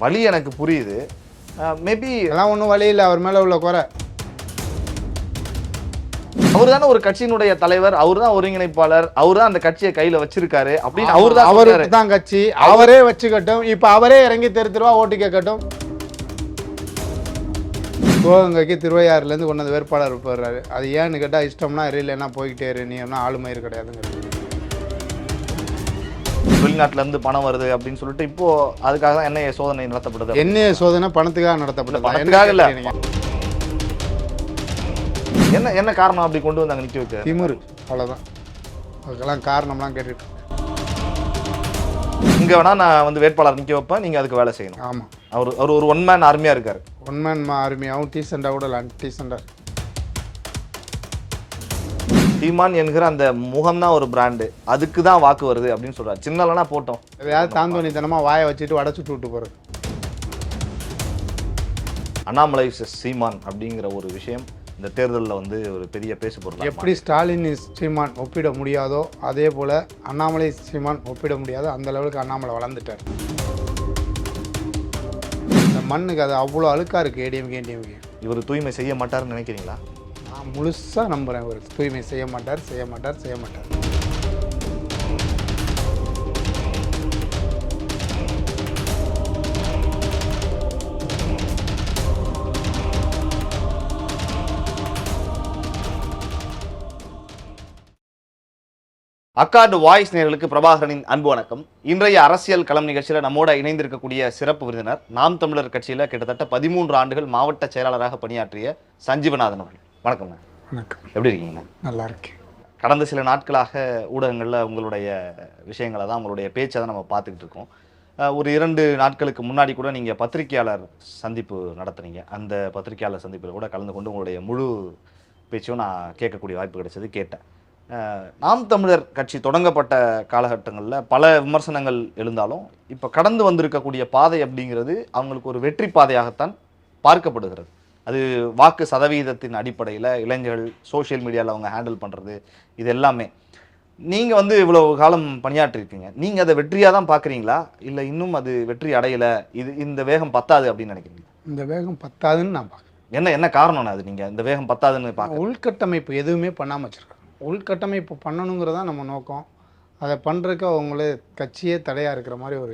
வழி எனக்கு புரியுது. மேபி எல்லாம் ஒன்றும் வழி இல்லை, அவர் மேலே உள்ள குறை. அவர் தானே ஒரு கட்சியினுடைய தலைவர், அவர் தான் ஒருங்கிணைப்பாளர், அவர் தான் அந்த கட்சியை கையில வச்சிருக்காரு அப்படின்னு அவருக்கு தான் கட்சி, அவரே வச்சுக்கட்டும். இப்போ அவரே இறங்கி தெருவா ஓட்டு கேட்கட்டும். சிவகங்கைக்கு திருவையாறுலேருந்து கொண்டு வந்து வேட்பாளர் போடுறாரு. அது ஏன்னு கேட்டால் இஷ்டம்னா இல்லைன்னா போய்கிட்டே இரு, நீ என்ன ஆளுமயிர் கிடையாதுங்கிறது. வெளிநாட்டுல இருந்து பணம் வருது அப்படின்னு சொல்லிட்டு இப்போ அதுக்காக தான் என்ன சோதனை நடத்தப்படுது. என்ன சோதனை பணத்துக்காக நடத்தப்படுது, பணத்துக்காக இல்ல. என்ன என்ன காரணம் அப்படி கொண்டு வந்து அங்க நிக்க வைக்க? திமிரு, அவ்வளவுதான். அதுக்கெல்லாம் காரணம்லாம் கேட்டுட்டு இங்க வேணா நான் வந்து வேட்பாளர் நிக்க வைப்பேன், நீங்க அதுக்கு வேலை செய்யணும். ஆமா, அவர் ஒரு ஒன் மேன் ஆர்மியா இருக்காரு. ஒன் மேன் ஆர்மியாவும் டீசெண்டா கூட இல்லை, டீசெண்டா. சீமான் என்கிற அந்த முகம் தான் ஒரு பிராண்டு, அதுக்கு தான் வாக்கு வருது அப்படின்னு சொல்றாரு. சின்னலனா போட்டோம், எதையாவது தாந்தோணித்தனமா வாயை வச்சுட்டு வடை சுட்டு விட்டு போறது. அண்ணாமலை சீமான் அப்படிங்கிற ஒரு விஷயம் இந்த தேர்தலில் வந்து ஒரு பெரிய பேசு பொருள். எப்படி ஸ்டாலின் சீமான் ஒப்பிட முடியாதோ அதே போல் அண்ணாமலை சீமான் ஒப்பிட முடியாதோ அந்த லெவலுக்கு அண்ணாமலை வளர்ந்துட்டார். இந்த மண்ணுக்கு அது அவ்வளோ அழுக்காக இருக்குது. ஏடிஎம்கே இவர் தூய்மை செய்ய மாட்டார்னு நினைக்கிறீங்களா? நான் முழுசாக நம்புகிறேன். இவர் தூய்மை செய்ய மாட்டார். அக்கார்டு வாய்ஸ் நேயர்களுக்கு பிரபாகரனின் அன்பு வணக்கம். இன்றைய அரசியல் களம் நிகழ்ச்சியில் நம்மோட இணைந்திருக்கக்கூடிய சிறப்பு விருந்தினர் நாம் தமிழர் கட்சியில் கிட்டத்தட்ட 13 ஆண்டுகள் மாவட்ட செயலாளராக பணியாற்றிய சஞ்சீவநாதன் அவர்கள். வணக்கம். வணக்கம். எப்படி இருக்கீங்க? நல்லா இருக்கேன். கடந்த சில நாட்களாக ஊடகங்களில் உங்களுடைய விஷயங்களை தான், உங்களுடைய பேச்சை தான் நம்ம பார்த்துக்கிட்டு இருக்கோம். ஒரு 2 நாட்களுக்கு முன்னாடி கூட நீங்கள் பத்திரிகையாளர் சந்திப்பு நடத்துனீங்க. அந்த பத்திரிகையாளர் சந்திப்பில் கூட கலந்து கொண்டு உங்களுடைய முழு பேச்சையும் நான் கேட்கக்கூடிய வாய்ப்பு கிடைச்சது, கேட்டேன். நாம் தமிழர் கட்சி தொடங்கப்பட்ட காலகட்டங்களில் பல விமர்சனங்கள் எழுந்தாலும் இப்போ கடந்து வந்திருக்கக்கூடிய பாதை அப்படிங்கிறது அவங்களுக்கு ஒரு வெற்றி பாதையாகத்தான் பார்க்கப்படுகிறது. அது வாக்கு சதவீதத்தின் அடிப்படையில் இளைஞர்கள் சோஷியல் மீடியாவில் அவங்க ஹேண்டில் பண்ணுறது, இது எல்லாமே. நீங்கள் வந்து இவ்வளோ காலம் பணியாற்றிருக்கீங்க, நீங்கள் அதை வெற்றியாக தான் பார்க்குறீங்களா, இல்லை இன்னும் அது வெற்றி அடையலை, இந்த வேகம் பத்தாது அப்படின்னு நினைக்கிறீங்க? இந்த வேகம் பத்தாதுன்னு நான் பார்க்குறேன். என்ன காரணம்னா அது நீங்கள் இந்த வேகம் பத்தாதுன்னு பார்க்க? உள்கட்டமைப்பு எதுவுமே பண்ணாமல் வச்சுருக்காங்க. உள்கட்டமைப்பு பண்ணணுங்கிறதா நம்ம நோக்கம். அதை பண்ணுறதுக்கு அவங்களே கட்சியே தடையாக இருக்கிற மாதிரி ஒரு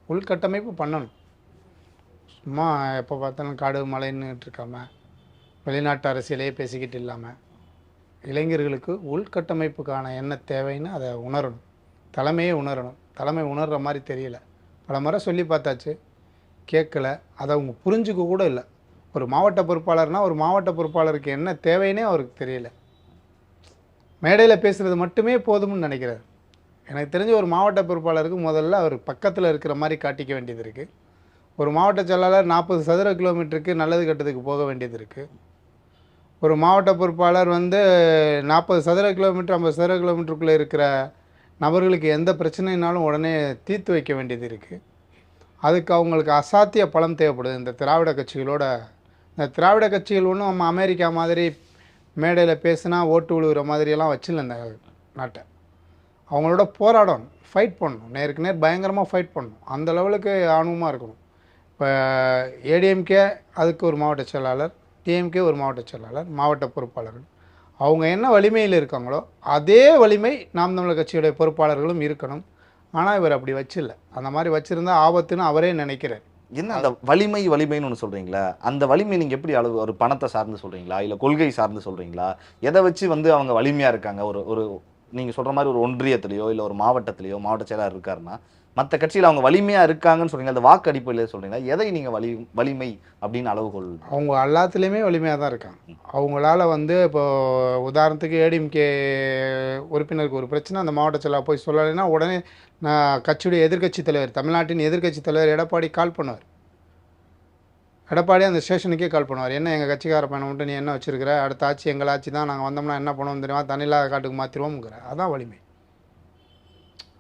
உள்கட்டமைப்பு பண்ணணும். சும்மா எப்போ பார்த்தாலும் காடு மலைன்னுட்டு இருக்காம வெளிநாட்டு அரசியலையே பேசிக்கிட்டு இல்லாமல் இளைஞர்களுக்கு உள்கட்டமைப்புக்கான என்ன தேவைன்னு அதை உணரணும். தலைமையே உணரணும். தலைமை உணர்கிற மாதிரி தெரியல. பல முறை சொல்லி பார்த்தாச்சு, கேட்கல. அதை அவங்க புரிஞ்சுக்க கூட இல்லை. ஒரு மாவட்ட பொறுப்பாளர்னால் ஒரு மாவட்ட பொறுப்பாளருக்கு என்ன தேவைன்னே அவருக்கு தெரியல. மேடையில் பேசுகிறது மட்டுமே போதும்னு நினைக்கிறார். எனக்கு தெரிஞ்ச ஒரு மாவட்ட பொறுப்பாளருக்கு முதல்ல அவர் பக்கத்தில் இருக்கிற மாதிரி காட்டிக்க வேண்டியது இருக்குது. ஒரு மாவட்ட செயலாளர் 40 சதுர கிலோமீட்டருக்கு நல்லது கட்டத்துக்கு போக வேண்டியது இருக்குது. ஒரு மாவட்ட பொறுப்பாளர் 40 சதுர கிலோமீட்டர் 50 சதுர கிலோமீட்டருக்குள்ளே இருக்கிற நபர்களுக்கு எந்த பிரச்சனைனாலும் உடனே தீர்த்து வைக்க வேண்டியது இருக்குது. அதுக்கு அவங்களுக்கு அசாத்திய பலம் தேவைப்படுது. இந்த திராவிட கட்சிகள் ஒன்றும் நம்ம அமெரிக்கா மாதிரி மேடையில் பேசுனா ஓட்டு விழுகிற மாதிரியெல்லாம் வச்சில்ல இந்த நாட்டை. அவங்களோட போராடணும், ஃபைட் பண்ணணும், நேருக்கு நேர் பயங்கரமாக ஃபைட் பண்ணணும். அந்த லெவலுக்கு ஆர்வமாக இருக்கணும். இப்போ ஏடிஎம்கே அதுக்கு ஒரு மாவட்ட செயலாளர், டிஎம்கே ஒரு மாவட்ட செயலாளர், மாவட்ட பொறுப்பாளர்கள், அவங்க என்ன வலிமையில் இருக்காங்களோ அதே வலிமை நாம் தமிழர் கட்சியுடைய பொறுப்பாளர்களும் இருக்கணும். ஆனால் இவர் அப்படி வச்சில்லை. அந்த மாதிரி வச்சுருந்தா ஆபத்துன்னு அவரே நினைக்கிறார். என்ன அந்த வலிமைன்னு ஒன்று சொல்கிறீங்களா? அந்த வலிமை நீங்கள் எப்படி அளவு, ஒரு பணத்தை சார்ந்து சொல்கிறீங்களா, இல்லை கொள்கை சார்ந்து சொல்கிறீங்களா? எதை வச்சு அவங்க வலிமையாக இருக்காங்க? ஒரு நீங்கள் சொல்கிற மாதிரி ஒரு ஒன்றியத்திலையோ இல்லை ஒரு மாவட்டத்திலையோ மாவட்ட செயலாளர் இருக்காருன்னா மற்ற கட்சியில் அவங்க வலிமையாக இருக்காங்கன்னு சொல்கிறீங்க, அந்த வாக்கு அடிப்படையில் சொல்கிறீங்களா? எதை நீங்கள் வலிமை அப்படின்னு அளவுகோல்? அவங்க எல்லாத்துலேயுமே வலிமையாக தான் இருக்காங்க. அவங்களால இப்போ உதாரணத்துக்கு ஏடிஎம்கே உறுப்பினருக்கு ஒரு பிரச்சனை அந்த மாவட்ட செயலாளர் போய் சொல்லலைன்னா உடனே நான் கட்சியுடைய எதிர்க்கட்சி தலைவர், தமிழ்நாட்டின் எதிர்க்கட்சி தலைவர் எடப்பாடி கால் பண்ணுவார். எடப்பாடி அந்த ஸ்டேஷனுக்கே கால் பண்ணுவார். என்ன எங்கள் கட்சிக்கார பையனை மட்டும் நீ என்ன வச்சுருக்கிற, அடுத்த ஆட்சி எங்கள் ஆட்சி தான், நாங்கள் வந்தோம்னா என்ன பண்ணுவோம் தெரியுமா, தனியில்லாத காட்டுக்கு மாற்றிடுவோம்ங்கிற. அதான் வலிமை.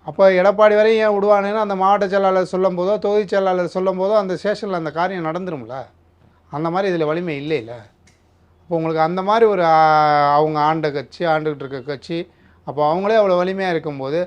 அப்போ எடப்பாடி வரையும் ஏன் விடுவானேன்னு அந்த மாவட்ட செயலாளர் சொல்லும் போதோ தொகுதி செயலாளர் சொல்லும் போதோ அந்த ஸ்டேஷனில் அந்த காரியம் நடந்துரும்ல. அந்த மாதிரி இதில் வலிமை இல்லைல்ல. அப்போ உங்களுக்கு அந்த மாதிரி ஒரு அவங்க ஆண்டுகிட்டு இருக்க கட்சி, அப்போ அவங்களே அவ்வளோ வலிமையாக இருக்கும்போது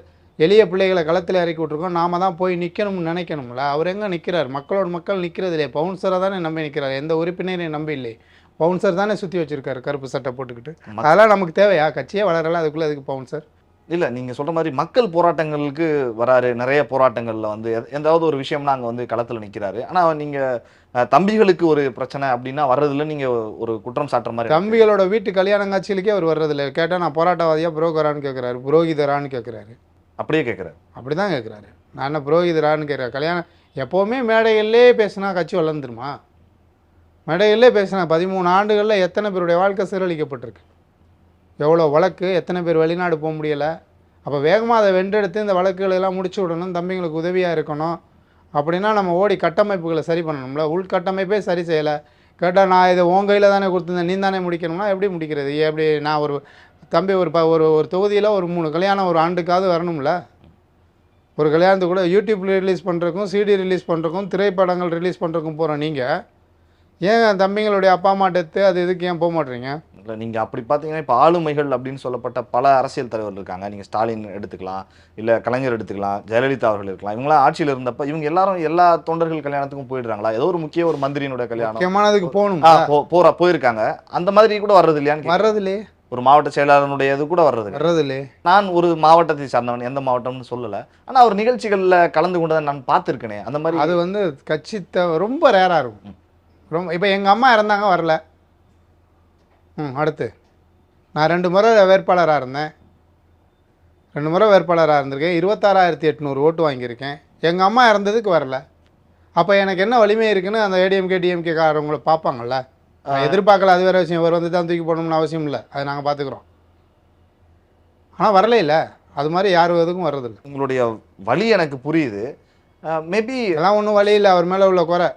எளிய பிள்ளைகளை களத்தில் இறக்கி விட்ருக்கோம். நாம தான் போய் நிற்கணும்னு நினைக்கணும்ல. அவர் எங்கே நிற்கிறார்? மக்களோட மக்கள் நிற்கிறது இல்லையே. பவுன்சரை தானே நம்பி நிற்கிறார், எந்த உறுப்பினரையும் நம்பி இல்லை. பவுன்சர் தானே சுற்றி வச்சுருக்காரு கருப்பு சட்டை போட்டுக்கிட்டு. அதெல்லாம் நமக்கு தேவையா? கட்சியே வளரல, அதுக்குள்ளே அதுக்கு பவுன்சர்? இல்லை, நீங்கள் சொல்கிற மாதிரி மக்கள் போராட்டங்களுக்கு வராரு, நிறைய போராட்டங்களில் வந்து எந்தாவது ஒரு விஷயம்னா அங்கே வந்து களத்தில் நிற்கிறாரு. ஆனால் நீங்கள் தம்பிகளுக்கு ஒரு பிரச்சனை அப்படின்னா வர்றதில்ல, நீங்கள் ஒரு குற்றம் சாட்டுற மாதிரி. தம்பிகளோட வீட்டு கல்யாண காட்சிகளுக்கே அவர் வர்றதில்ல. கேட்டால் நான் போராட்டவாதியா புரோக்கரான்னு கேட்குறாரு, புரோகிதரான்னு கேட்குறாரு. அப்படியே கேட்குறாரு. அப்படி தான் கேட்குறாரு. நான் என்ன புரோகிதரான்னு கேட்குறேன். கல்யாணம் எப்போவுமே மேடைகள்லே பேசினா கட்சி வளர்ந்துருமா? மேடைகள்லே பேசினா 13 ஆண்டுகளில் எத்தனை பேருடைய வாழ்க்கை சீரழிக்கப்பட்டிருக்கு, எவ்வளோ வழக்கு, எத்தனை பேர் வெளிநாடு போக முடியலை. அப்போ வேகமாக அதை வென்றெடுத்து இந்த வழக்குகளெல்லாம் முடிச்சு விடணும், தம்பிங்களுக்கு உதவியாக இருக்கணும். அப்படின்னா நம்ம ஓடி கட்டமைப்புகளை சரி பண்ணணும்ல. உள்கட்டமைப்பே சரி செய்யலை. கேட்டால் நான் இதை உன் கையில் தானே கொடுத்துருந்தேன், நீ தானே முடிக்கணும்னா எப்படி முடிக்கிறது? எப்படி நான் ஒரு தம்பி ஒரு தொகுதியில் ஒரு 3 கல்யாணம் ஒரு ஆண்டுக்காவது வரணும்ல. ஒரு கல்யாணத்துக்கு கூட யூடியூப்பில் ரிலீஸ் பண்ணுறக்கும், சிடி ரிலீஸ் பண்ணுறக்கும், திரைப்படங்கள் ரிலீஸ் பண்ணுறக்கும் போகிறோம். நீங்கள் ஏன் தம்பிங்களுடைய அப்பா அம்மா டெத்து அது இதுக்கு ஏன் போக மாட்டேறீங்க? இல்லை, நீங்கள் அப்படி பார்த்தீங்கன்னா இப்போ ஆளுமைகள் அப்படின்னு சொல்லப்பட்ட பல அரசியல் தலைவர்கள் இருக்காங்க. நீங்கள் ஸ்டாலின் எடுத்துக்கலாம், இல்லை கலைஞர் எடுத்துக்கலாம், ஜெயலலிதா அவர்கள் இருக்கலாம். இவங்களாம் ஆட்சியில் இருந்தப்ப இவங்க எல்லாரும் எல்லா தொண்டர்கள் கல்யாணத்துக்கும் போயிடுறாங்களா? ஏதோ ஒரு முக்கிய ஒரு மந்திரியினுடைய கல்யாணம் முக்கியமானதுக்கு போகணும், போயிருக்காங்க. அந்த மாதிரி கூட வர்றது இல்லையான்னு? வர்றதுலே ஒரு மாவட்ட செயலாளருடைய இது கூட வர்றதில்லை. நான் ஒரு மாவட்டத்தை சார்ந்தவன், எந்த மாவட்டம்னு சொல்லலை, ஆனால் அவர் நிகழ்ச்சிகளில் கலந்து கொண்டதை நான் பார்த்துருக்கேனே. அந்த மாதிரி அது வந்து கட்சி ரொம்ப ரேராக இருக்கும். ரொம்ப இப்போ எங்கள் அம்மா இறந்தாங்க, வரல. அடுத்து நான் 2 முறை வேட்பாளராக இருந்தேன். 2 முறை வேட்பாளராக இருந்திருக்கேன். 26,800 ஓட்டு வாங்கியிருக்கேன். எங்கள் அம்மா இறந்ததுக்கு வரல. அப்போ எனக்கு என்ன வலிமை இருக்குன்னு அந்த ஏடிஎம்கே டிஎம்கே காரவங்களை பார்ப்பாங்கள்ல. எதிர்பார்க்கல, அது வேறு விஷயம். இவர் வந்து தான் தூக்கி போடணும்னு அவசியம் இல்லை, அதை நாங்கள் பார்த்துக்குறோம். ஆனால் வரல இல்லை, அது மாதிரி யாரும் எதுக்கும் வர்றதில்லை. உங்களுடைய வழி எனக்கு புரியுது. மேபி அதெல்லாம் ஒன்றும் வழி இல்லை, அவர் மேலே உள்ள குறை.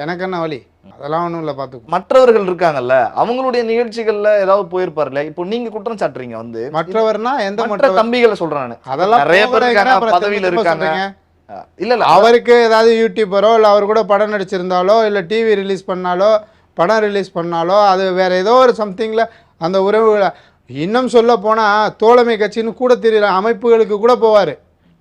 எனக்கு என்ன வழி? அதெல்லாம் ஒன்றும் இல்லை, பார்த்துக்கோ. மற்றவர்கள் இருக்காங்கல்ல, அவங்களுடைய நிகழ்ச்சிகள்ல ஏதாவது போயிருப்பார்ல. இப்போ நீங்க குற்றம் சாட்டுறீங்க வந்து மற்றவர்னா எந்த மற்ற தம்பிகளை சொல்றேன் நான். அதெல்லாம் நிறைய பேர் இருக்காங்க, பதவியில் இருக்காங்க. இல்ல அவருக்கு ஏதாவது யூடியூபரோ இல்லை அவர் கூட படம் நடிச்சிருந்தாலோ இல்லை டிவி ரிலீஸ் பண்ணாலோ படம் ரிலீஸ் பண்ணாலோ அது வேற ஏதோ ஒரு சம்திங்கில் அந்த உறவுகளை, இன்னும் சொல்ல போனால் தோழமை கட்சின்னு கூட தெரியல அமைப்புகளுக்கு கூட போவார்.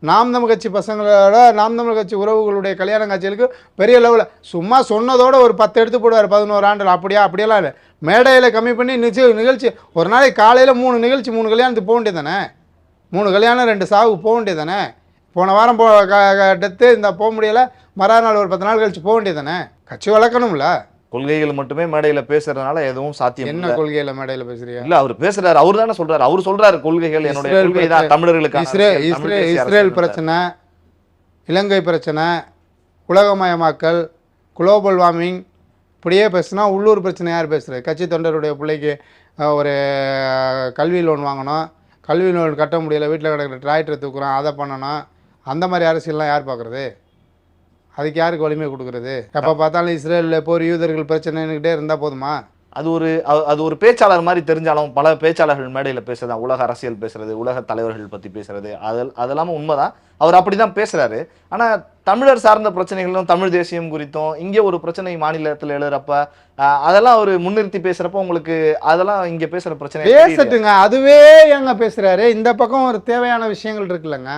நாம் தமிழ் கட்சி பசங்களோட நாம் தமிழ் கட்சி உறவுகளுடைய கல்யாண காட்சிகளுக்கு பெரிய லெவலில் சும்மா சொன்னதோட ஒரு 10 எடுத்து போடுவார் 11 ஆண்டில். அப்படியெல்லாம் இல்லை. மேடையில் கம்மி பண்ணி நிகழ்ச்சி ஒரு நாளைக்கு காலையில் 3 நிகழ்ச்சி 3 கல்யாணத்துக்கு போக வேண்டியது தானே. 3 கல்யாணம் 2 சாவுக்கு போக வேண்டியது தானே. போன வாரம் டெத்து இந்த போக முடியலை, மறுநாள் ஒரு 10 நாள் கழிச்சு போக வேண்டியது தானே. கட்சி வளர்க்கணும்ல. கொள்கைகள் மட்டுமே மேடையில பேசுறதுனால எதுவும் சாத்தியம் இல்லை. என்ன கொள்கையில மேடையில பேசுறீங்க? இல்ல, அவர் பேசுறாரு, அவர் தானே சொல்றாரு. அவர் சொல்றாரு கொள்கைகள் என்னுடைய கொள்கை தான் தமிழர்களுக்கு. இஸ்ரேல் பிரச்சனை, இலங்கை பிரச்சனை, உலகமயமாக்கல், குளோபல் வார்மிங், இப்படியே பேசுனா உள்ளூர் பிரச்சனை யார் பேசுறது? கட்சி தொண்டருடைய பிள்ளைக்கு ஒரு கல்வி லோன் வாங்கணும், கல்வி லோன் கட்ட முடியல, வீட்டில் கிடக்கிற டிராக்டர் தூக்குறோம், அதை பண்ணணும். அந்த மாதிரி அரசியல்லாம் யார் பார்க்குறது? அதுக்கு யாருக்கு வலிமை கொடுக்குறது? எப்போ பார்த்தாலும் இஸ்ரேலில் போர் யூதர்கள் பிரச்சனைன்னுக்கிட்டே இருந்தால் போதுமா? அது ஒரு பேச்சாளர் மாதிரி தெரிஞ்சாலும் பல பேச்சாளர்கள் மேடையில் பேசுறது, உலக அரசியல் பேசுறது, உலக தலைவர்கள் பற்றி பேசுறது, அதெல்லாமே உண்மைதான். அவர் அப்படிதான் பேசுறாரு. ஆனால் தமிழர் சார்ந்த பிரச்சனைகளும் தமிழ் தேசியம் குறித்தும் இங்கே ஒரு பிரச்சனை மாநிலத்தில் எழுதுறப்ப அதெல்லாம் அவர் முன்னிறுத்தி பேசுறப்ப உங்களுக்கு அதெல்லாம் இங்கே பேசுற பிரச்சனை பேசட்டுங்க. அதுவே எங்க பேசுறாரு? இந்த பக்கம் ஒரு தேவையான விஷயங்கள் இருக்குல்லங்க.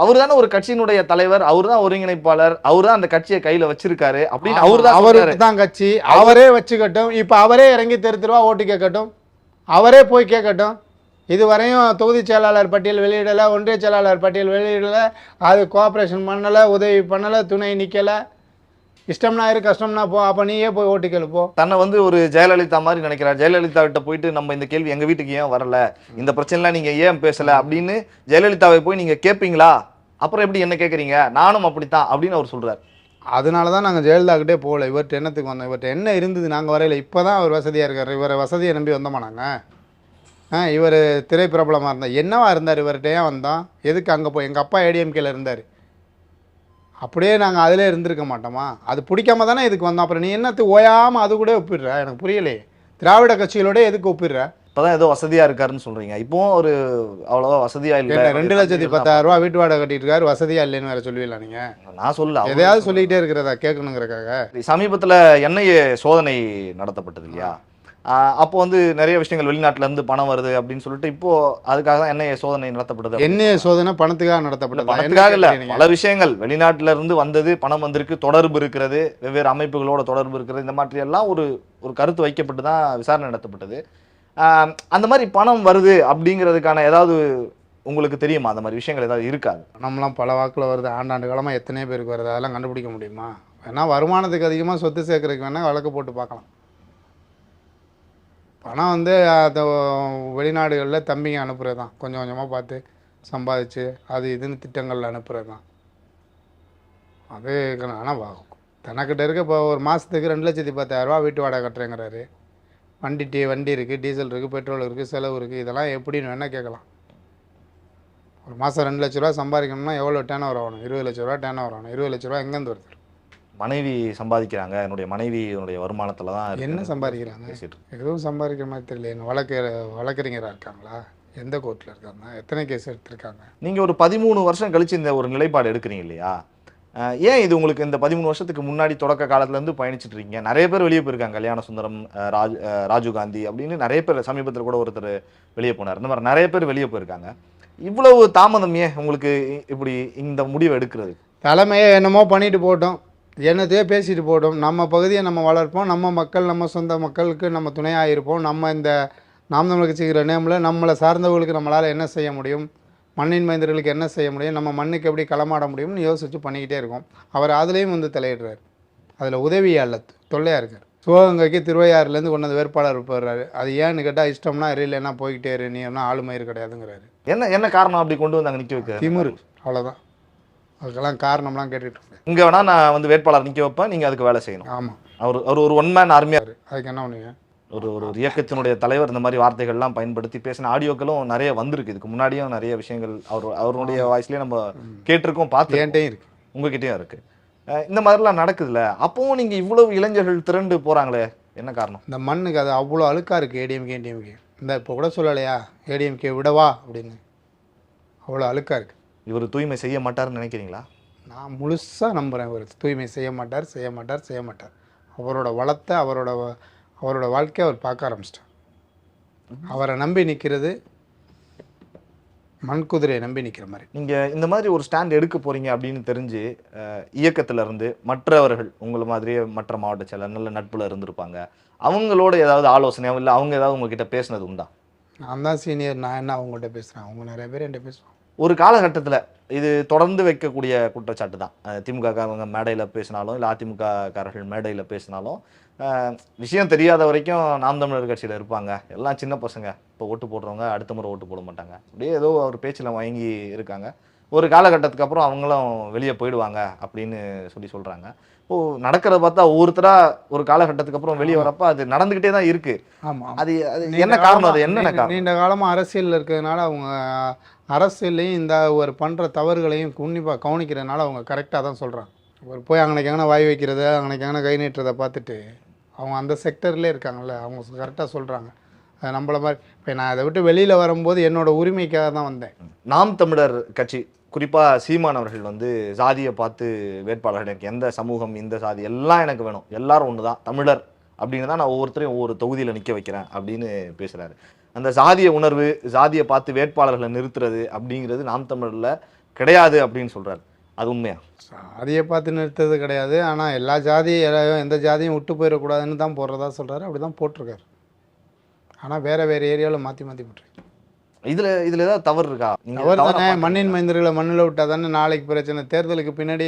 அவர் தானே ஒரு கட்சியினுடைய தலைவர், அவர் தான் ஒருங்கிணைப்பாளர், அவர் தான் அந்த கட்சியை கையில வச்சிருக்காரு அப்படின்னு அவருக்கு தான் கட்சி, அவரே வச்சுக்கட்டும். இப்ப அவரே இறங்கி தெருவா ஓட்டு கேட்கட்டும், அவரே போய் கேட்கட்டும். இதுவரையும் தொகுதி செயலாளர் பட்டியல் வெளியிடலை, ஒன்றிய செயலாளர் பட்டியல் வெளியிடலை, அது கோஆப்ரேஷன் பண்ணலை, உதவி பண்ணலை, துணை நிற்கலை. இஷ்டம்னா இரு, கஷ்டம்னா போ. அப்போ நீயே போய் ஓட்டு கேளுப்போ. தன்னை வந்து ஒரு ஜெயலலிதா மாதிரி நினைக்கிறார். ஜெயலலிதா கிட்ட போயிட்டு நம்ம இந்த கேள்வி எங்கள் வீட்டுக்கு ஏன் வரல, இந்த பிரச்சனைலாம் நீங்கள் ஏன் பேசலை அப்படின்னு ஜெயலலிதாவை போய் நீங்கள் கேட்பீங்களா? அப்புறம் எப்படி என்ன கேட்குறீங்க? நானும் அப்படித்தான் அப்படின்னு அவர் சொல்கிறார். அதனால தான் நாங்கள் ஜெயலலிதாக்கிட்டே போகல. இவர்கிட்ட என்னத்துக்கு வந்தோம்? இவர்கிட்ட என்ன இருந்தது? நாங்கள் வரையில. இப்போ தான் அவர் வசதியாக இருக்கார். இவரை வசதியை நம்பி வந்தோமா நாங்கள்? இவர் திரைப்பிரபலமாக இருந்தார், என்னவா இருந்தார்? இவர்கிட்ட ஏன் வந்தோம்? எதுக்கு அங்கே போய்? எங்கள் அப்பா ஏடிஎம்கேல இருந்தார். அப்படியே நாங்கள் அதிலே இருந்திருக்க மாட்டோமா? அது பிடிக்காம தானே இதுக்கு வந்தோம். அப்புறம் நீ என்னத்துக்கு ஓயாமல் அது கூட ஒப்பிடுற? எனக்கு புரியலையே. திராவிட கட்சிகளோட எதுக்கு ஒப்பிடுற? இப்போதான் ஏதோ வசதியாக இருக்காருன்னு சொல்கிறீங்க. இப்போவும் ஒரு அவ்வளோவா வசதியாக இல்லை. 2,10,000 வீட்டு வாடகை கட்டிட்டு இருக்காரு, வசதியாக இல்லைன்னு வேற சொல்லுவீங்களா நீங்கள்? நான் சொல்லல, எதையாவது சொல்லிக்கிட்டே இருக்கிறதா கேட்கணுங்கிறக்காக. சமீபத்தில் என்ஐஏ சோதனை நடத்தப்பட்டது இல்லையா? அப்போ வந்து நிறைய விஷயங்கள் வெளிநாட்டுல இருந்து பணம் வருது அப்படின்னு சொல்லிட்டு இப்போ அதுக்காக தான் என்ஐஏ சோதனை நடத்தப்படுது. என்ன சோதனை பணத்துக்காக இல்ல நடத்தப்பட்டது? பணத்துக்காக இல்ல, பல விஷயங்கள் வெளிநாட்டுல இருந்து வந்தது, பணம் வந்திருக்கு, தொடர்பு இருக்கிறது, வெவ்வேறு அமைப்புகளோட தொடர்பு இருக்கிறது, இந்த மாதிரி எல்லாம் ஒரு ஒரு கருத்து வைக்கப்பட்டு தான் விசாரணை நடத்தப்பட்டது. அந்த மாதிரி பணம் வருது அப்படிங்கிறதுக்கான ஏதாவது உங்களுக்கு தெரியுமா? அந்த மாதிரி விஷயங்கள் ஏதாவது இருக்காது? பணம்லாம் பல வாக்கில் வருது, ஆண்டாண்டு காலமாக எத்தனையோ பேருக்கு வருது, அதெல்லாம் கண்டுபிடிக்க முடியுமா? வேணா வருமானத்துக்கு அதிகமாக சொத்து சேர்க்கறதுக்கு வேணால் வழக்கு போட்டு பார்க்கலாம். பணம் வந்து அதை வெளிநாடுகளில் தம்பிங்க அனுப்புகிறது தான், கொஞ்சம் கொஞ்சமாக பார்த்து சம்பாதிச்சு அது இதுன்னு திட்டங்களில் அனுப்புகிறது தான் அது. ஆனால் தனக்கிட்ட இருக்க இப்போ ஒரு மாதத்துக்கு 2,10,000 வீட்டு வாடகை கட்டுறேங்கிறாரு. வண்டி இருக்குது, டீசல் இருக்குது, பெட்ரோல் இருக்குது, செலவு இருக்குது, இதெல்லாம் எப்படின்னு வேணால் கேட்கலாம். ஒரு மாதம் 2 லட்ச ரூபா சம்பாதிக்கணும்னா எவ்வளோ டேன் ஓவர் ஆகணும்? 20 லட்ச ரூபா டேன் ஓவர் ஆகணும். 20 லட்ச ரூபா எங்கேருந்து வருது? மனைவி சம்பாதிக்கிறாங்க, என்னுடைய மனைவி என்னுடைய வருமானத்துல தான் என்ன இருக்குன்னு சம்பாதிக்கிறாங்க? பேசிட்டு எதுவும் சம்பாதிக்கிற மாதிரி தெரியல. என்ன வழக்கறிஞராக இருக்காங்களா? எந்த கோர்ட்டில் இருக்காங்க? எத்தனை கேஸ் எடுத்திருக்காங்க? நீங்க ஒரு 13 வருஷம் கழிச்சு இந்த ஒரு நிலைப்பாடு எடுக்கிறீங்க இல்லையா? ஏன் இது உங்களுக்கு இந்த 13 வருஷத்துக்கு முன்னாடி தொடக்க காலத்துல இருந்து பயணிச்சுட்டு இருக்கீங்க? நிறைய பேர் வெளியே போயிருக்காங்க. கல்யாண சுந்தரம், ராஜீவ் காந்தி அப்படின்னு நிறைய பேர், சமீபத்தில் கூட ஒருத்தர் வெளியே போனார். இந்த மாதிரி நிறைய பேர் வெளியே போயிருக்காங்க. இவ்வளவு தாமதம் ஏன் உங்களுக்கு இப்படி இந்த முடிவை எடுக்கிறது? தலைமையை என்னமோ பண்ணிட்டு போட்டோம், என்னத்தையோ பேசிட்டு போட்டோம். நம்ம பகுதியை நம்ம வளர்ப்போம், நம்ம மக்கள், நம்ம சொந்த மக்களுக்கு நம்ம துணையாக இருப்போம். நம்ம இந்த நாம் தமிழர் கட்சிக்கிற நேமில் நம்மளை சார்ந்தவர்களுக்கு நம்மளால் என்ன செய்ய முடியும், மண்ணின் மைந்தர்களுக்கு என்ன செய்ய முடியும், நம்ம மண்ணுக்கு எப்படி களமாட முடியும்னு யோசித்து பண்ணிக்கிட்டே இருக்கோம். அவர் அதுலேயும் வந்து தலையிடுறாரு. அதில் உதவியாக இல்லை, தொல்லையாக இருக்கார். சிவகங்கைக்கு திருவையாறுலேருந்து கொண்டு வந்து வேட்பாளர் போடுறாரு. அது ஏன்னு கேட்டால் இஷ்டம்னா இல்லைன்னா போய்கிட்டே இரு, நீ என்ன ஆளுமயிர் கிடையாதுங்கிறாரு. என்ன காரணம் அப்படி கொண்டு வந்து அங்கே நிற்க வைக்க? திமிரு, அவ்வளோதான். அதுக்கெல்லாம் காரணம்லாம் கேட்டுட்டு இருக்கேன். இங்கே வேணா நான் வந்து வேட்பாளர் நிற்க வைப்பேன், நீங்கள் அதுக்கு வேலை செய்யணும். ஆமாம், அவர் ஒரு ஒன் மேன் ஆர்மியாக அதுக்கு என்ன பண்ணுவீங்க? ஒரு இயக்கத்தினுடைய தலைவர் இந்த மாதிரி வார்த்தைகள்லாம் பயன்படுத்தி பேசின ஆடியோக்களும் நிறைய வந்திருக்கு. இதுக்கு முன்னாடியும் நிறைய விஷயங்கள் அவருடைய வாய்ஸ்லேயே நம்ம கேட்டிருக்கோம், பார்த்து என்கிட்டையும் இருக்கு, உங்ககிட்டயும் இருக்கு. இந்த மாதிரிலாம் நடக்குதுல்ல, அப்பவும் நீங்கள் இவ்வளவு இளைஞர்கள் திரண்டு போகிறாங்களே, என்ன காரணம்? இந்த மண்ணுக்கு அது அவ்வளோ அழுக்காக இருக்குது. ஏடிஎம்கே டிஎம்கே இந்த இப்போ கூட சொல்லலையா, ஏடிஎம்கே விடவா அப்படின்னு, அவ்வளோ அழுக்காக இருக்குது. இவர் தூய்மை செய்ய மாட்டார்னு நினைக்கிறீங்களா? நான் முழுசாக நம்புகிறேன். இவர் தூய்மை செய்ய மாட்டார். அவரோட வளத்தை, அவரோட வாழ்க்கையை அவர் பார்க்க ஆரம்பிச்சிட்டார். அவரை நம்பி நிற்கிறது மண்குதிரையை நம்பி நிற்கிற மாதிரி. நீங்கள் இந்த மாதிரி ஒரு ஸ்டாண்ட் எடுக்க போகிறீங்க அப்படின்னு தெரிஞ்சு இயக்கத்திலேருந்து மற்றவர்கள் உங்களை மாதிரியே மற்ற மாவட்ட செயலர் நல்ல நட்பில் இருந்திருப்பாங்க, அவங்களோட ஏதாவது ஆலோசனையோ இல்லை அவங்க ஏதாவது உங்ககிட்ட பேசினது உண்டா? நான் தான் சீனியர், நான் என்ன அவங்கள்ட்ட பேசுகிறேன்? அவங்க நிறைய பேர் என்கிட்ட பேசுவாங்க. ஒரு காலகட்டத்தில் இது தொடர்ந்து வைக்கக்கூடிய குற்றச்சாட்டு தான். திமுக காரங்க மேடையில் பேசினாலும் இல்லை அதிமுக காரர்கள் மேடையில் பேசினாலும் விஷயம் தெரியாத வரைக்கும் நாம் தமிழர் கட்சியில் இருப்பாங்க, எல்லாம் சின்ன பசங்க, இப்போ ஓட்டு போடுறவங்க அடுத்த முறை ஓட்டு போட மாட்டாங்க, அப்படியே ஏதோ ஒரு பேச்சில் வாங்கி இருக்காங்க. ஒரு காலகட்டத்துக்கு அப்புறம் அவங்களும் வெளியே போயிடுவாங்க அப்படின்னு சொல்கிறாங்க. இப்போ நடக்கிறத பார்த்தா ஒவ்வொருத்தராக ஒரு காலகட்டத்துக்கு அப்புறம் வெளியே வரப்போ அது நடந்துக்கிட்டே தான் இருக்குது. ஆமாம், அது என்ன காரணம்? அது என்ன காரணம்? நீண்ட காலமாக அரசியலில் இருக்கிறதுனால அவங்க அரசியல்லையும் இந்த ஒரு பண்ணுற தவறுகளையும் உன்னிப்பாக கவனிக்கிறதுனால அவங்க கரெக்டாக தான் சொல்கிறாங்க. ஒரு போய் அங்கனைக்கு எங்கன்னா வாய் வைக்கிறத, அங்கனைக்கு எங்கன்னா கை நீட்டுறதை பார்த்துட்டு அவங்க அந்த செக்டர்லேயே இருக்காங்கல்ல, அவங்க கரெக்டாக சொல்கிறாங்க. அது நம்மள மாதிரி இப்போ நான் அதை விட்டு வெளியில் வரும்போது என்னோடய உரிமைக்காக தான் வந்தேன். நாம் தமிழர் கட்சி குறிப்பாக சீமான் அவர்கள் வந்து ஜாதியை பார்த்து வேட்பாளர்கள், எனக்கு எந்த சமூகம் இந்த சாதி எல்லாம் எனக்கு வேணும், எல்லாரும் ஒன்று தான் தமிழர் அப்படின்னு தான் நான் ஒவ்வொருத்தரையும் ஒவ்வொரு தொகுதியில் நிற்க வைக்கிறேன் அப்படின்னு பேசுகிறாரு. அந்த ஜாதிய உணர்வு, ஜாதியை பார்த்து வேட்பாளர்களை நிறுத்துறது அப்படிங்கிறது நாம் தமிழரில் கிடையாது அப்படின்னு சொல்கிறாரு. அது உண்மையா? சாதியை பார்த்து நிறுத்துறது கிடையாது, ஆனால் எல்லா ஜாதியும் எந்த ஜாதியும் விட்டு போயிடக்கூடாதுன்னு தான் போடுறதா சொல்கிறாரு. அப்படி தான் போட்டிருக்காரு. ஆனால் வேறு ஏரியாவில் மாற்றி போட்டிருக்கு. இதில் ஏதாவது தவறு இருக்கா? தவறு தானே. மண்ணின் மைந்தர்களை மண்ணில் விட்டால் தானே நாளைக்கு பிரச்சனை. தேர்தலுக்கு பின்னாடி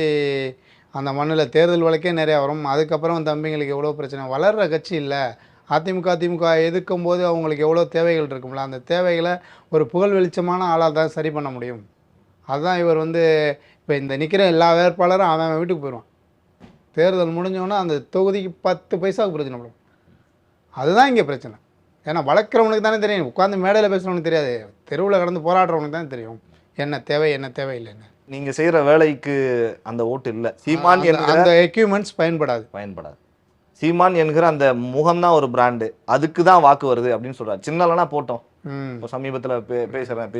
அந்த மண்ணில் தேர்தல் வழக்கே நிறையா வரும். அதுக்கப்புறம் தம்பிங்களுக்கு எவ்வளோ பிரச்சனை. வளர்கிற கட்சி இல்லை. திமுக எதிர்க்கும் போது அவங்களுக்கு எவ்வளோ தேவைகள் இருக்கும்ல, அந்த தேவைகளை ஒரு புகழ் வெளிச்சமான ஆளாக தான் சரி பண்ண முடியும். அதுதான் இவர் வந்து இப்போ இந்த நிற்கிற எல்லா வேட்பாளரும் அவன் வீட்டுக்கு போயிடுவான். தேர்தல் முடிஞ்சோன்னா அந்த தொகுதிக்கு 10 பைசாவுக்கு பிரச்சனைப்படும். அதுதான் இங்கே பிரச்சனை. ஏன்னா வளர்க்குறவனுக்கு தானே தெரியும், உட்காந்து மேடையில் பேசுகிறவனுக்கு தெரியாது. தெருவில் கடந்து போராடுறவனுக்கு தானே தெரியும் என்ன தேவை என்ன தேவையில்லைன்னு. நீங்கள் செய்கிற வேலைக்கு அந்த ஓட்டு இல்லை. சீமான் அந்த எக்யூப்மெண்ட்ஸ் பயன்படாது. சீமான் என்கிற அந்த முகம்தான் ஒரு பிராண்டு, அதுக்கு தான் வாக்கு வருது அப்படின்னு சொல்கிறார். சின்னலனா போட்டோம். இப்போ சமீபத்தில் பேசுகிறேன்,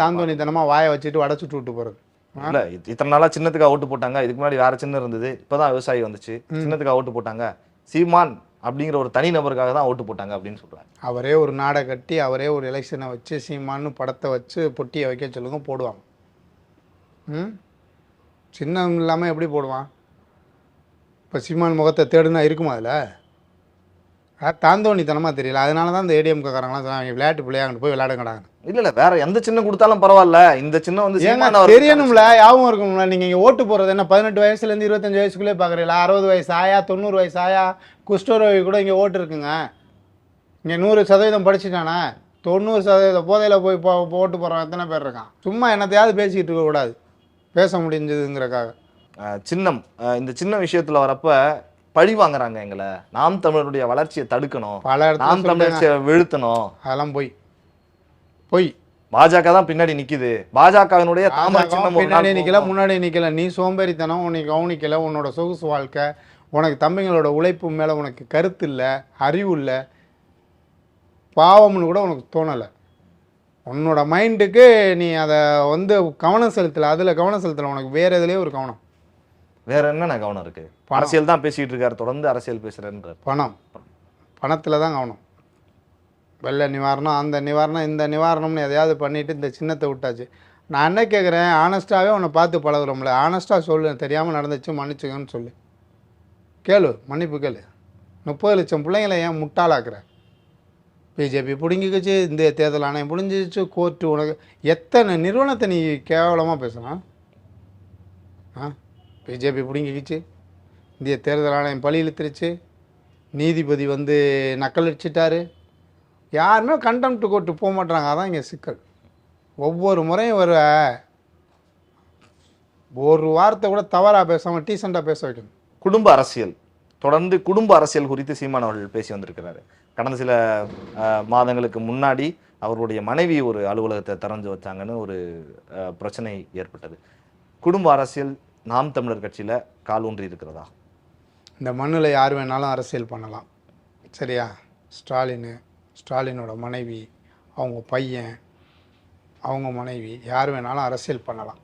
தாந்தோனித்தனமாக வாயை வச்சுட்டு வடை சுட்டு விட்டு போகிறது இல்லை. இத்தனை நாளாக சின்னத்துக்காக ஓட்டு போட்டாங்க. இதுக்கு முன்னாடி வேற சின்னம் இருந்தது, இப்போதான் விவசாயி வந்துச்சு, சின்னத்துக்காக ஓட்டு போட்டாங்க. சீமான் அப்படிங்கிற ஒரு தனி நபருக்காக தான் ஓட்டு போட்டாங்க அப்படின்னு சொல்றாங்க. அவரே ஒரு நாடை கட்டி அவரே ஒரு எலெக்ஷனை வச்சு சீமான்னு படத்தை வச்சு பொட்டியை வைக்க சொல்லுங்க போடுவாங்க. ம் சின்னம் இல்லாமல் எப்படி போடுவான்? இப்போ சீமான் முகத்தை தேடுனா இருக்குமா அதில்? தாந்தோணித்தனமாக தெரியல. அதனால தான் இந்த ஏடிஎம்காரங்களாம் சொன்னாங்க விளையாட்டு பிள்ளையாங்கிட்டு போய் விளையாடுங்கடாங்க. இல்ல வேற எந்த சின்னம் கொடுத்தாலும் பரவாயில்ல, இந்த சின்னம் வந்து ஏன்னா சீமான் அவர்கள் தெரியணும்ல, யாவும் இருக்கும்ல. நீங்கள் இங்கே ஓட்டு போடுறது என்ன 18 வயசுலேருந்து 25 வயசுக்குள்ளே பார்க்குறீங்களா? 60 வயசு ஆயா 90 வயசு ஆயா குஷ்டரோகி கூட இங்கே ஓட்டு இருக்குங்க. இங்கே 100% படிச்சுட்டானே, 90% போதையில் போய் ஓட்டு போகிறவன் எத்தனை பேர் இருக்கான்? சும்மா என்னத்தையாவது பேசிக்கிட்டு இருக்கக்கூடாது, பேச முடிஞ்சதுங்கிறக்காக. சின்னம் இந்த சின்ன விஷயத்துல வரப்ப பழி வாங்குறாங்க எங்களை. நாம் தமிழருடைய வளர்ச்சியை தடுக்கணும், பல நாம் இடத்துல தமிழர்ச்சியை வீழ்த்தணும். அதெல்லாம் பொய். பாஜக தான் பின்னாடி நிக்குது. பாஜகவினுடைய தாமரை சின்னம் ஒரு பின்னாடி நாள் நிற்கல, போகும். முன்னாடி நிற்கல. நீ சோம்பேறித்தனம், உனக்கு கவனிக்கல, உன்னோட சொகுசு வாழ்க்கை, உனக்கு தம்பிங்களோட உழைப்பு மேலே உனக்கு கருத்து இல்லை, அறிவு இல்லை, பாவம்னு கூட உனக்கு தோணலை. உன்னோட மைண்டுக்கு நீ அதை வந்து கவனம் செலுத்தலை, அதில் கவனம் செலுத்தலை. உனக்கு வேறு எதுலேயே ஒரு கவனம். வேற என்னென்ன கவனம் இருக்கு? அரசியல் தான் பேசிட்டு இருக்காரு, தொடர்ந்து அரசியல் பேசுறேன்றார். பணத்தில் தான் கவனம். வெள்ள நிவாரணம், அந்த நிவாரணம், இந்த நிவாரணம்னு எதையாவது பண்ணிவிட்டு இந்த சின்னத்தை விட்டாச்சு. நான் என்ன கேட்குறேன், ஆனஸ்ட்டாகவே உன்னை பார்த்து பழகுறோம்ல, ஆனஸ்ட்டாக சொல்லு, தெரியாமல் நடந்துச்சு மன்னிச்சுக்கன்னு சொல்லு. கேளு, மன்னிப்பு கேளு. 30 லட்சம் பிள்ளைங்களை ஏன் முட்டாளாக்குற? பிஜேபி பிடுங்கிக்கிச்சு, இந்திய தேர்தல் ஆணையம் பிடிஞ்சிச்சு, கோர்ட்டு உனக்கு எத்தனை நிறுவனத்தை நீ கேவலமாக பேசணும்? பிஜேபி பிடுங்கிக்கிச்சு, இந்திய தேர்தல் ஆணையம் பழி இழுத்துருச்சு, நீதிபதி வந்து நக்கல் அடிச்சிட்டாரு. யாருமே கண்டெம்ட் கோர்ட்டு போக மாட்டாங்க. அதான் இங்கே சிக்கல். ஒவ்வொரு முறையும் ஒரு வார்த்தை கூட தவறாக பேசாமல் டீசெண்டாக பேச வைக்கணும். குடும்ப அரசியல், தொடர்ந்து குடும்ப அரசியல் குறித்து சீமான் அவர்கள் பேசி வந்திருக்கிறாரு. கடந்த சில மாதங்களுக்கு முன்னாடி அவருடைய மனைவி ஒரு அலுவலகத்தை திறந்து வச்சாங்கன்னு ஒரு பிரச்சனை ஏற்பட்டது. குடும்ப அரசியல் நாம் தமிழர் கட்சியில் கால் ஊன்றி இருக்கிறதா? இந்த மண்ணில் யார் வேணாலும் அரசியல் பண்ணலாம், சரியா? ஸ்டாலினோட மனைவி, அவங்க பையன், அவங்க மனைவி, யார் வேணாலும் அரசியல் பண்ணலாம்.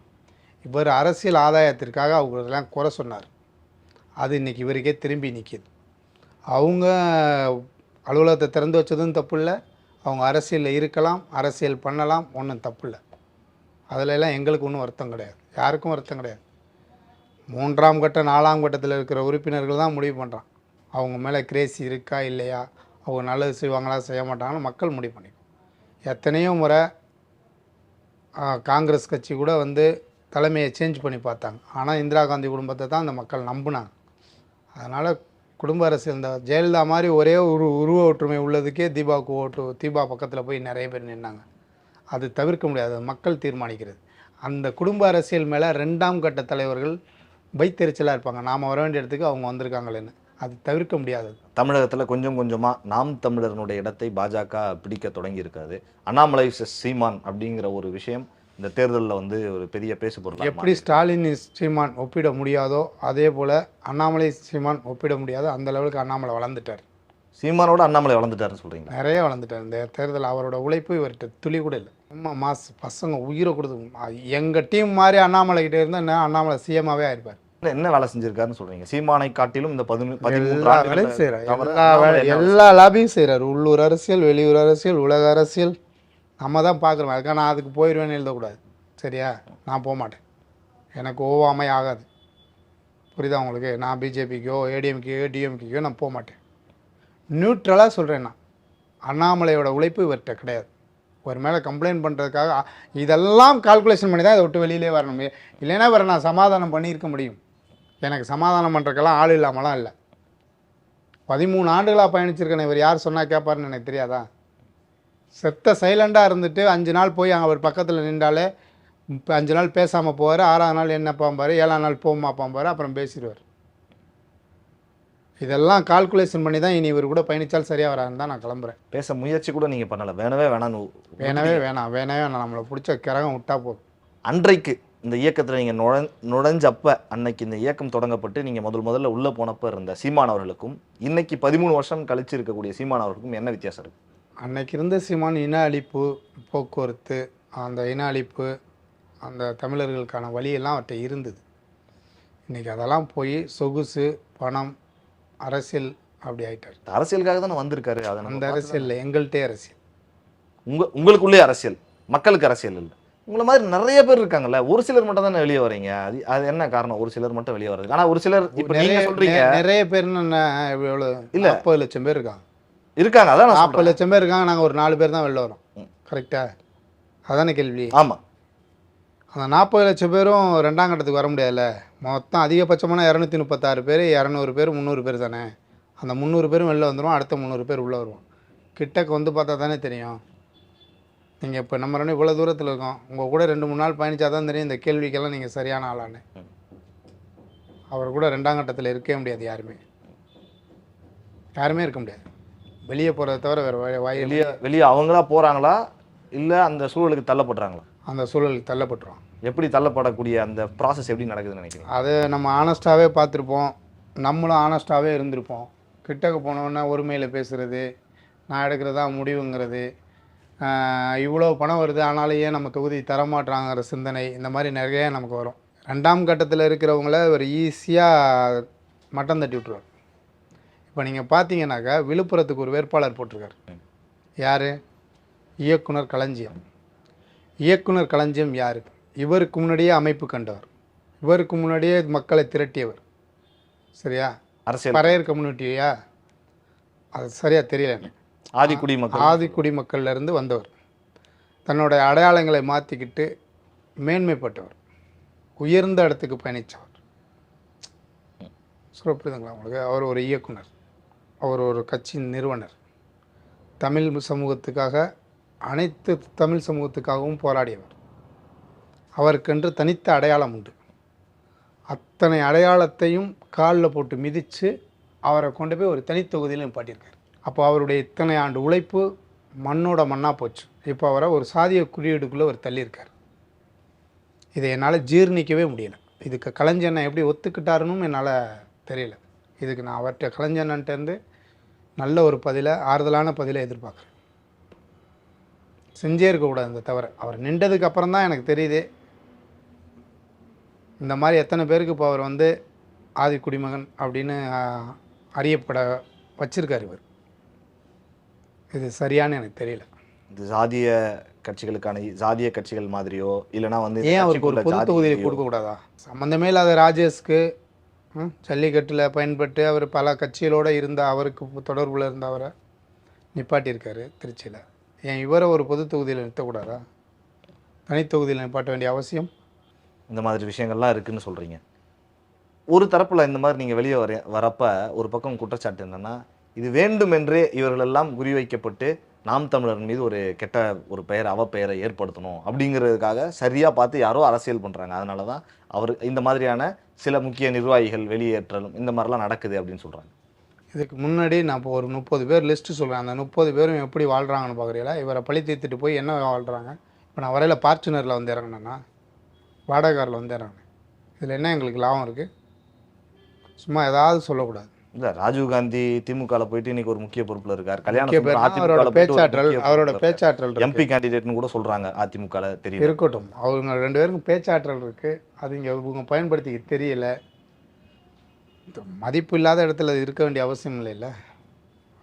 இவர் அரசியல் ஆதாயத்திற்காக அவங்களெல்லாம் குறை சொன்னார். அது இன்றைக்கி இவருக்கே திரும்பி நிற்கிது. அவங்க அலுவலகத்தை திறந்து வச்சதும் தப்பு இல்லை, அவங்க அரசியலில் இருக்கலாம், அரசியல் பண்ணலாம், ஒன்றும் தப்பு இல்லை. அதிலெல்லாம் எங்களுக்கு ஒன்றும் வருத்தம் கிடையாது, யாருக்கும் வருத்தம் கிடையாது. 3ஆம் கட்ட 4ஆம் கட்டத்தில் இருக்கிற உறுப்பினர்கள் தான் முடிவு பண்ணுறான் அவங்க மேலே கிரேசி இருக்கா இல்லையா, அவங்க நல்லது செய்வாங்களா செய்ய மாட்டாங்கன்னு மக்கள் முடிவு பண்ணிக்கும். எத்தனையோ முறை காங்கிரஸ் கட்சி கூட வந்து தலைமையை சேஞ்ச் பண்ணி பார்த்தாங்க. ஆனால் இந்திரா காந்தி குடும்பத்தை தான் அந்த மக்கள் நம்பினாங்க. அதனால் குடும்ப அரசியல், இந்த ஜெயலலிதா மாதிரி ஒரே ஒரு உருவ ஒற்றுமை உள்ளதுக்கே தீபா பக்கத்தில் போய் நிறைய பேர் நின்னாங்க. அது தவிர்க்க முடியாது, மக்கள் தீர்மானிக்கிறது. அந்த குடும்ப அரசியல் மேலே 2ஆம் கட்ட தலைவர்கள் வைத்தெரிச்சலாக இருப்பாங்க. நாம் வர வேண்டிய இடத்துக்கு அவங்க வந்திருக்காங்களேன்னு. அது தவிர்க்க முடியாதது. தமிழகத்தில் கொஞ்சம் கொஞ்சமாக நாம் தமிழர்களுடைய இடத்தை பாஜக பிடிக்க தொடங்கி இருக்காது. அண்ணாமலை சீமான் அப்படிங்கிற ஒரு விஷயம் இந்த தேர்தலில் வந்து ஒரு பெரிய பேசு பொருள். எப்படி ஸ்டாலின் சீமான் ஒப்பிட முடியாதோ அதே போல் அண்ணாமலை சீமான் ஒப்பிட முடியாதோ அந்த லெவலுக்கு அண்ணாமலை வளர்ந்துட்டார். சீமானோட அண்ணாமலை வளர்ந்துட்டாருன்னு சொல்கிறீங்க? நிறைய வளர்ந்துட்டார். இந்த தேர்தல் அவரோட உழைப்பு இவர்கிட்ட துளி கூட இல்லை. மாஸ் பசங்க உயிரை கொடுத்து எங்கள் டீம் மாதிரி அண்ணாமலை கிட்டே இருந்தால் என்ன அண்ணாமலை சிஎம்மாவே ஆயிருப்பார். என்ன வேலை செஞ்சிருக்காருன்னு சொல்றீங்க? சீமானை காட்டிலும் இந்த 13 வேலையும் செய்கிறார், எல்லா லாபியும் செய்கிறார். உள்ளூர் அரசியல், வெளியூர் அரசியல், உலக அரசியல் நம்ம தான் பார்க்குறோம். அதுக்காக நான் அதுக்கு போயிடுவேன்னு எழுதக்கூடாது, சரியா? நான் போக மாட்டேன், எனக்கு ஓவாமை ஆகாது, புரியுதா உங்களுக்கு? நான் பிஜேபிக்கோ ஏடிஎம்கேயோ டிஎம்கேயோ நான் போக மாட்டேன். நியூட்ரலாக சொல்கிறேன். நான் அண்ணாமலையோட உழைப்பு இவர்கிட்ட கிடையாது. ஒரு மேலே கம்ப்ளைண்ட் பண்ணுறதுக்காக இதெல்லாம் கால்குலேஷன் பண்ணி தான் இதை விட்டு வெளியிலே வரணும். இல்லைன்னா வேறு நான் சமாதானம் பண்ணியிருக்க முடியும். எனக்கு சமாதானம் பண்ணுறதுக்கெல்லாம் ஆள் இல்லாமலாம் இல்லை. 13 ஆண்டுகளாக பயணிச்சிருக்கேன். இவர் யார் சொன்னால் கேட்பாருன்னு எனக்கு தெரியாதா? செத்த சைலண்டாக இருந்துட்டு 5 நாள் போய் அங்கே அவர் பக்கத்தில் நின்றாலே 5 நாள் பேசாமல் போவார். 6ஆம் நாள் என்ன பாம்பார், 7ஆம் நாள் போமா பாம்பார், அப்புறம் பேசிடுவார். இதெல்லாம் கால்குலேஷன் பண்ணி தான் இனி இவர் கூட பயணித்தால் சரியாக வராதுன்னு தான் நான் கிளம்புறேன். பேச முயற்சி கூட நீங்கள் பண்ணலை. வேணவே வேணாம் நம்மளை பிடிச்ச கிரகம் விட்டா போதும். அன்றைக்கு இந்த இயக்கத்தில் நீங்கள் நுழைஞ்சப்ப, அன்னைக்கு இந்த இயக்கம் தொடங்கப்பட்டு நீங்கள் முதல்ல உள்ளே போனப்போ இருந்த சீமான் அவர்களுக்கும் இன்னைக்கு 13 வருஷம் கழிச்சு இருக்கக்கூடிய சீமான் அவர்களுக்கும் என்ன வித்தியாசம் இருக்குது? அன்னைக்கு இருந்த சீமான் இன அழிப்பு, போக்குவரத்து, அந்த இன அழிப்பு, அந்த தமிழர்களுக்கான வழியெல்லாம் அவர்கிட்ட இருந்தது. இன்றைக்கி அதெல்லாம் போய் சொகுசு, பணம், அரசியல் அப்படி ஆயிட்டார். அரசியலுக்காக தானே வந்திருக்காரு. அதை நம்ம அந்த பார்த்து அரசியல் இல்லை, எங்கள்கிட்டே அரசியல். உங்களுக்குள்ளே அரசியல், மக்களுக்கு அரசியல் இல்லை. உங்களை மாதிரி நிறைய பேர் இருக்காங்கல்ல, ஒரு சிலர் மட்டும் தானே வெளியே வரீங்க. அது அது என்ன காரணம்? ஒரு சிலர் மட்டும் வெளியே வர்றது. ஆனா ஒரு சிலர் இப்ப நீங்க சொல்றீங்க நிறைய பேர்னு என்ன, எவ்வளோ இல்ல 40 லட்சம் பேர் இருக்காங்க. இருக்காங்க, அதான் நான் 40 சொல்றேன். லட்சம் பேர் இருக்காங்க, நாங்கள் ஒரு 4 பேர் தான் வெளில வரோம். கரெக்டா? அதானே கேள்வி. ஆமா, அந்த 40 லட்சம் பேரும் 2ஆம் கட்டத்துக்கு வர முடியாதுல்ல. மொத்தம் அதிகபட்சமான 236 பேர், 200 பேர், 300 பேர் தானே. அந்த 300 பேரும் வெளில வந்துடும், அடுத்த 300 பேர் உள்ளே வருவோம். கிட்டக்கு வந்து பார்த்தா தானே தெரியும். நீங்கள் இப்போ நம்ம ரெண்டு இவ்வளோ தூரத்தில் இருக்கோம், உங்கள் கூட 2-3 நாள் பயணிச்சா தான் தெரியும் இந்த கேள்விக்கெல்லாம் நீங்கள் சரியான ஆளான்னு. அவர் கூட 2ஆம் கட்டத்தில் இருக்கவே முடியாது, யாருமே இருக்க முடியாது. வெளியே போகிறத தவிர வேறு வெளியே வெளியே அவங்களா போறாங்களா இல்ல அந்த சூழலுக்கு தள்ளப்படுறாங்களா? அந்த சூழலுக்கு தள்ளப்பட்டுரும். எப்படி தள்ளப்படக்கூடிய அந்த ப்ராசஸ் எப்படி நடக்குதுன்னு நினைக்கிறீங்க? அது நம்ம ஆனஸ்ட்டாகவே பார்த்துருப்போம், நம்மளும் ஆனஸ்ட்டாகவே இருந்திருப்போம். கிட்டக்கு போனோன்னா ஒருமையில் பேசுகிறது, நான் எடுக்கிறதா முடிவுங்கிறது, இவ்வளோ பணம் வருது ஆனாலும் ஏன் நம்ம தொகுதி தரமாட்டுறாங்கிற சிந்தனை, இந்த மாதிரி நிறைய நமக்கு வரும். 2ஆம் கட்டத்தில் இருக்கிறவங்கள ஒரு ஈஸியாக மட்டம் தட்டி விட்ருவார். இப்போ நீங்கள் பார்த்தீங்கன்னாக்கா விழுப்புரத்துக்கு ஒரு வேட்பாளர் போட்டிருக்காரு. யார்? இயக்குனர் களஞ்சியம். இயக்குனர் களஞ்சியம் யார்? இவருக்கு முன்னாடியே அமைப்பு கண்டவர், இவருக்கு முன்னாடியே மக்களை திரட்டியவர். சரியா? அரசியல் பறையர் கம்யூனிட்டியா? அது சரியாக தெரியல எனக்கு. ஆதிக்குடி மக்கள்லேருந்து வந்தவர், தன்னுடைய அடையாளங்களை மாற்றிக்கிட்டு மேன்மைப்பட்டவர், உயர்ந்த இடத்துக்கு பயணித்தவர். சொல்ல புரியுதுங்களா உங்களுக்கு? அவர் ஒரு இயக்குனர், அவர் ஒரு கட்சியின் நிறுவனர், தமிழ் சமூகத்துக்காக, அனைத்து தமிழ் சமூகத்துக்காகவும் போராடியவர். அவருக்கென்று தனித்த அடையாளம் உண்டு. அத்தனை அடையாளத்தையும் காலில் போட்டு மிதித்து அவரை கொண்டு போய் ஒரு தனித்தொகுதியில் நிப்பாட்டியிருக்கார். அப்போ அவருடைய இத்தனை ஆண்டு உழைப்பு மண்ணோட மண்ணாக போச்சு. இப்போ அவரை ஒரு சாதிய குறியீடுக்குள்ளே அவர் தள்ளியிருக்கார். இதை என்னால் ஜீர்ணிக்கவே முடியலை. இதுக்கு கலைஞனை எப்படி ஒத்துக்கிட்டாருன்னு என்னால் தெரியல. இதுக்கு நான் அவர்கிட்ட கலைஞன்ட்டேருந்து நல்ல ஒரு பதிலை, ஆறுதலான பதிலை எதிர்பார்க்குறேன். செஞ்சே இருக்கக்கூடாது. இந்த தவிர அவர் நின்றதுக்கு அப்புறம் தான் எனக்கு தெரியுது இந்த மாதிரி எத்தனை பேருக்கு இப்போ அவர் வந்து ஆதி குடிமகன் அப்படின்னு அறியப்பட வச்சிருக்காரு இவர். இது சரியானு எனக்கு தெரியல. இது சாதிய கட்சிகளுக்கான சாதிய கட்சிகள் மாதிரியோ இல்லைனா வந்து ஏன் அவருக்கு ஒரு பொது தொகுதியை கொடுக்கக்கூடாதா? சம்மந்தமே இல்லாத ராஜேஷ்க்கு ஜல்லிக்கட்டில் பயன்பட்டு அவர் பல கட்சிகளோடு இருந்த அவருக்கு தொடர்பில் இருந்த அவரை நிப்பாட்டியிருக்காரு திருச்சியில். ஏன் இவரை ஒரு பொது தொகுதியில் நிறுத்தக்கூடாதா? தனித்தொகுதியில் நிப்பாட்ட வேண்டிய அவசியம்? இந்த மாதிரி விஷயங்கள்லாம் இருக்குதுன்னு சொல்கிறீங்க. ஒரு தரப்பில் இந்த மாதிரி நீங்கள் வெளியே வரப்போ ஒரு பக்கம் குற்றச்சாட்டு என்னென்னா, இது வேண்டுமென்றே இவர்களெல்லாம் குறிவைக்கப்பட்டு நாம் தமிழர் மீது ஒரு கெட்ட ஒரு பெயர் அவப்பெயரை ஏற்படுத்தணும் அப்படிங்கிறதுக்காக சரியாக பார்த்து யாரோ அரசியல் பண்ணுறாங்க. அதனால தான் அவர் இந்த மாதிரியான சில முக்கிய நிர்வாகிகள் வெளியேற்றலும் இந்த மாதிரிலாம் நடக்குது அப்படின்னு சொல்கிறாங்க. இதுக்கு முன்னாடி நான் இப்போ ஒரு 30 பேர் லிஸ்ட்டு சொல்கிறேன். அந்த 30 பேரும் எப்படி வாழ்கிறாங்கன்னு பார்க்குறீங்களா? இவரை பழி தீர்த்துட்டு போய் என்ன வாழ்கிறாங்க? இப்போ நான் வரையில் ஃபார்ச்சுனரில் வந்து இறங்கினேன்னா, வாடகாரில் வந்து இறங்கினேன். இதில் என்ன எங்களுக்கு லாபம் இருக்குது? சும்மா ஏதாவது சொல்லக்கூடாது. இல்லை, ராஜீவ்காந்தி திமுகவில் போயிட்டு இன்னைக்கு ஒரு முக்கிய பொறுப்பில் இருக்கார். அவரோட பேச்சாற்றல் எம்பி கேண்டிடேட்னு கூட சொல்கிறாங்க அதிமுகவில். தெரியும், இருக்கட்டும். அவங்க 2 பேருக்கும் பேச்சாற்றல் இருக்குது. அது இங்கே இவங்க பயன்படுத்திக்க தெரியல. மதிப்பு இல்லாத இடத்துல இருக்க வேண்டிய அவசியம் இல்லைல்ல.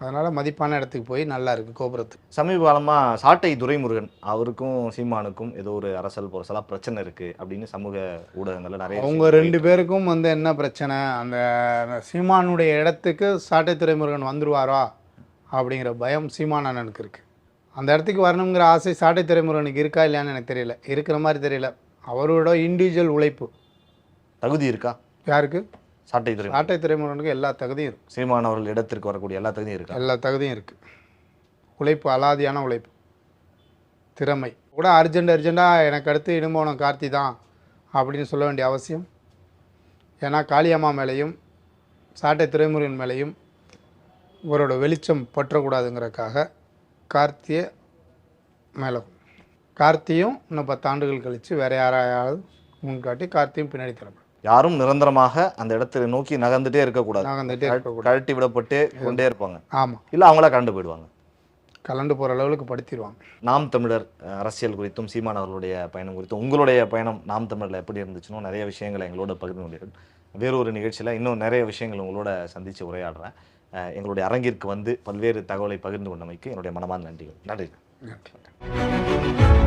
அதனால் மதிப்பான இடத்துக்கு போய் நல்லா இருக்குது கோபுரத்துக்கு. சமீப காலமாக சாட்டை துரைமுருகன் அவருக்கும் சீமானுக்கும் ஏதோ ஒரு அரசல் பொரசலாக பிரச்சனை இருக்குது அப்படின்னு சமூக ஊடகங்களில் நிறைய. அவங்க 2 பேருக்கும் வந்து என்ன பிரச்சனை? அந்த சீமானுடைய இடத்துக்கு சாட்டை துரைமுருகன் வந்துடுவாரா அப்படிங்கிற பயம் சீமான் அண்ணனுக்கு இருக்குது. அந்த இடத்துக்கு வரணுங்கிற ஆசை சாட்டை துரைமுருகனுக்கு இருக்கா இல்லையான்னு எனக்கு தெரியல. இருக்கிற மாதிரி தெரியல. அவரோட இண்டிவிஜுவல் உழைப்பு தகுதி இருக்கா? யாருக்கு? சாட்டை துரைமுருகனுக்கு எல்லா தகுதியும் இருக்குது. சீமான் அவர்கள் இடத்திற்கு வரக்கூடிய எல்லா தகுதியும் இருக்குது. எல்லா தகுதியும் இருக்குது. உழைப்பு, அலாதியான உழைப்பு, திறமை கூட. அர்ஜென்ட்டாக எனக்கு அடுத்து இடும்போனம் கார்த்தி தான் அப்படின்னு சொல்ல வேண்டிய அவசியம்? ஏன்னா காளியம்மா மேலேயும் சாட்டை துரைமுருகன் மேலேயும் இவரோட வெளிச்சம் பற்றக்கூடாதுங்கிறதுக்காக கார்த்தியை மேலே, கார்த்தியும் இன்னும் 10 ஆண்டுகள் கழித்து வேறு யாராவது முன்காட்டி கார்த்தியும் பின்னாடி தரப்படும். யாரும் நிரந்தரமாக அந்த இடத்துல நோக்கி நகர்ந்துட்டே இருக்கக்கூடாது. கழட்டி விடப்பட்டு கொண்டே இருப்பாங்க. ஆமாம். இல்லை அவங்களா கலண்டு போயிடுவாங்க, கலண்டு போகிற அளவுக்கு படுத்திடுவாங்க. நாம் தமிழர் அரசியல் குறித்தும் சீமான் அவர்களுடைய பயணம் குறித்தும் உங்களுடைய பயணம் நாம் தமிழரில் எப்படி இருந்துச்சுன்னு நிறைய விஷயங்களை எங்களோட பகிர்ந்து கொண்டீர்கள். வேறொரு நிகழ்ச்சியில் இன்னும் நிறைய விஷயங்கள் உங்களோட சந்தித்து உரையாடுறேன். எங்களுடைய அரங்கிற்கு வந்து பல்வேறு தகவலை பகிர்ந்து கொண்டமைக்கு என்னுடைய மனமார்ந்த நன்றிகள். நன்றி. நன்றி.